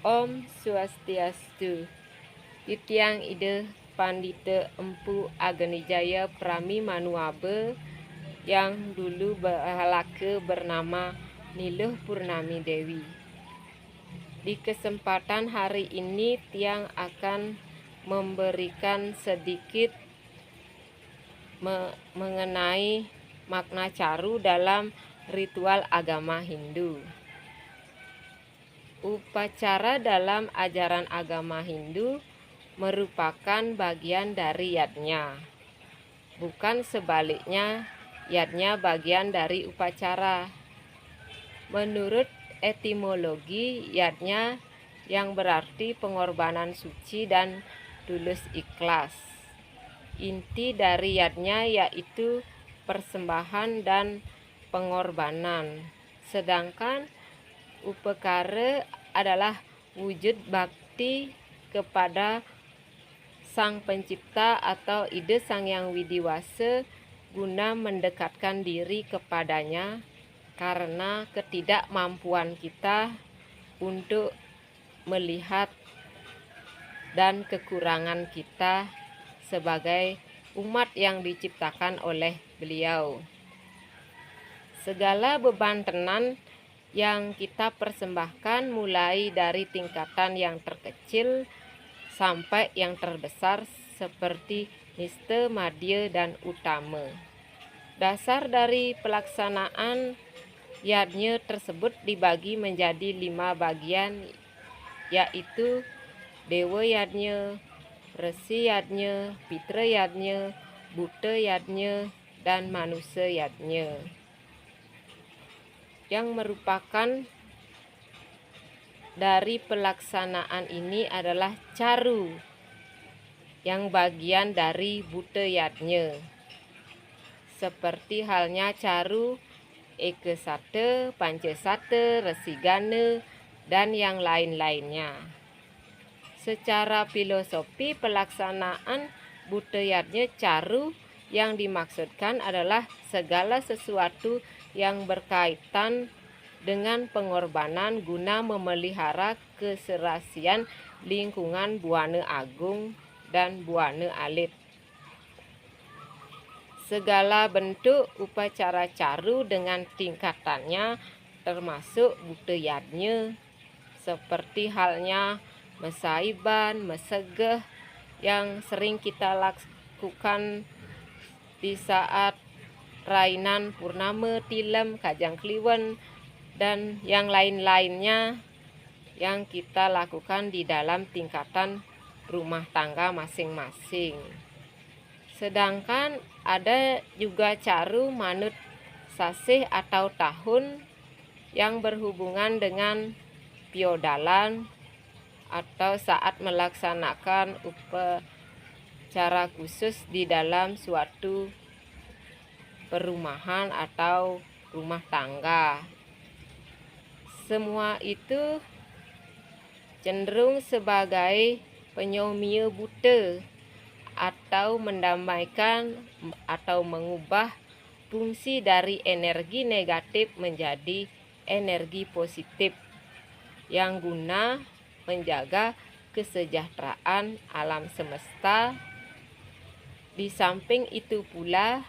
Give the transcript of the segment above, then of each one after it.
Om Swastiastu. Itiang ide Pandita Empu Aganijaya Prami Manuabe yang dulu berhalaka bernama Niluh Purnami Dewi. Di kesempatan hari ini tiang akan memberikan sedikit mengenai makna caru dalam ritual agama Hindu. Upacara dalam ajaran agama Hindu merupakan bagian dari yadnya. Bukan sebaliknya, yadnya bagian dari upacara. Menurut etimologi, yadnya yang berarti pengorbanan suci dan tulus ikhlas. Inti dari yadnya yaitu persembahan dan pengorbanan. Sedangkan upakara adalah wujud bakti kepada Sang Pencipta atau ide Sang Yang Widiwasa guna mendekatkan diri kepadanya karena ketidakmampuan kita untuk melihat dan kekurangan kita sebagai umat yang diciptakan oleh beliau. Segala beban tenan yang kita persembahkan mulai dari tingkatan yang terkecil sampai yang terbesar seperti nista, madya, dan utama. Dasar dari pelaksanaan yadnya tersebut dibagi menjadi 5 bagian, yaitu Dewa Yadnya, Resi Yadnya, Pitra Yadnya, Buta Yadnya, dan Manusia Yadnya. Yang merupakan dari pelaksanaan ini adalah caru, yang bagian dari Buta Yadnya. Seperti halnya caru Eka Sata, Panca Sata, Resigana, dan yang lain-lainnya. Secara filosofi pelaksanaan Buta Yadnya caru yang dimaksudkan adalah segala sesuatu yang berkaitan dengan pengorbanan guna memelihara keserasian lingkungan Buana Agung dan Buana Alit. Segala bentuk upacara caru dengan tingkatannya termasuk Buta Yadnya, seperti halnya Mesaiban, Mesegeh yang sering kita lakukan di saat Rainan Purnama, Tilem, Kajang Kliwon, dan yang lain-lainnya yang kita lakukan di dalam tingkatan rumah tangga masing-masing. Sedangkan ada juga caru manut sasih atau tahun yang berhubungan dengan piodalan atau saat melaksanakan upacara khusus di dalam suatu perumahan atau rumah tangga. Semua itu cenderung sebagai penyomia buta atau mendamaikan atau mengubah fungsi dari energi negatif menjadi energi positif yang guna menjaga kesejahteraan alam semesta. Di samping itu pula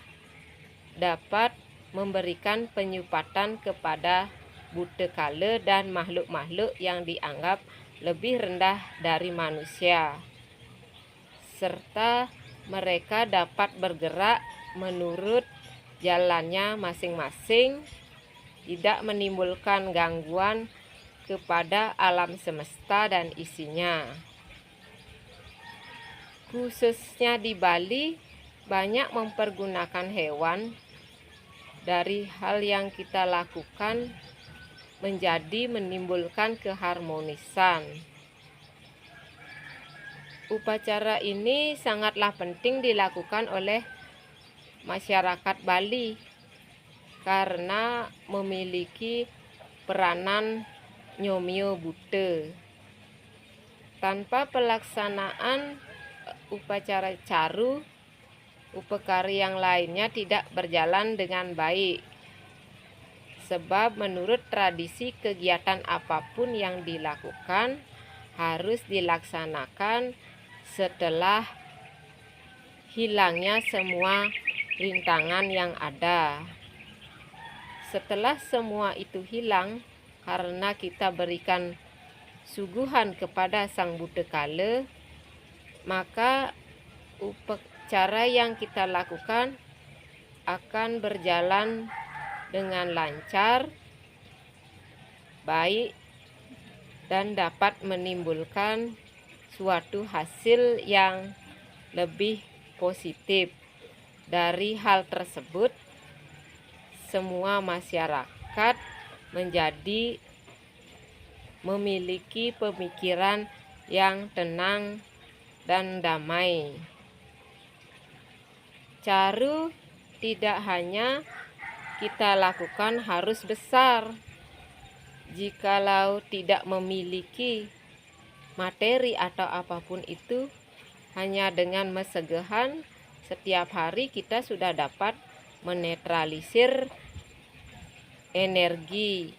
dapat memberikan penyupatan kepada buta kala dan makhluk-makhluk yang dianggap lebih rendah dari manusia, serta mereka dapat bergerak menurut jalannya masing-masing, tidak menimbulkan gangguan kepada alam semesta dan isinya. Khususnya di Bali banyak mempergunakan hewan. Dari hal yang kita lakukan menjadi menimbulkan keharmonisan. Upacara ini sangatlah penting dilakukan oleh masyarakat Bali karena memiliki peranan nyomio buta. Tanpa pelaksanaan upacara caru, upakara yang lainnya tidak berjalan dengan baik. Sebab menurut tradisi kegiatan apapun yang dilakukan harus dilaksanakan setelah hilangnya semua rintangan yang ada. Setelah semua itu hilang, karena kita berikan suguhan kepada Sang Buddha Kala, maka upacara yang kita lakukan akan berjalan dengan lancar, baik, dan dapat menimbulkan suatu hasil yang lebih positif. Dari hal tersebut, semua masyarakat menjadi memiliki pemikiran yang tenang dan damai. Caru tidak hanya kita lakukan harus besar. Jikalau tidak memiliki materi atau apapun itu, hanya dengan mesegehan setiap hari kita sudah dapat menetralisir energi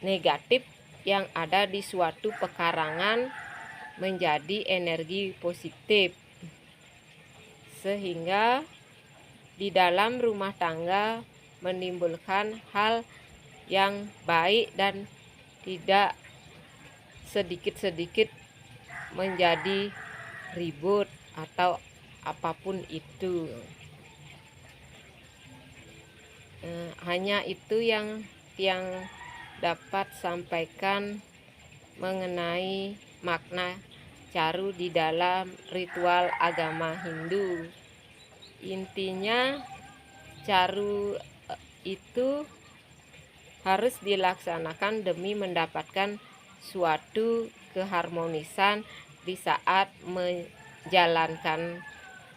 negatif yang ada di suatu pekarangan menjadi energi positif. Sehingga di dalam rumah tangga menimbulkan hal yang baik dan tidak sedikit-sedikit menjadi ribut atau apapun itu. Hanya itu yang dapat sampaikan mengenai makna caru di dalam ritual agama Hindu. Intinya caru itu harus dilaksanakan demi mendapatkan suatu keharmonisan di saat menjalankan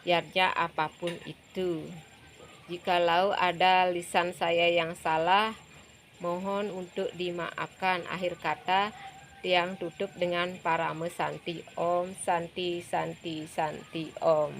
yatnya apapun itu. Jikalau ada lisan saya yang salah, mohon untuk dimaafkan. Akhir kata, Tiang tutup dengan parame santi. Om santi santi santi om.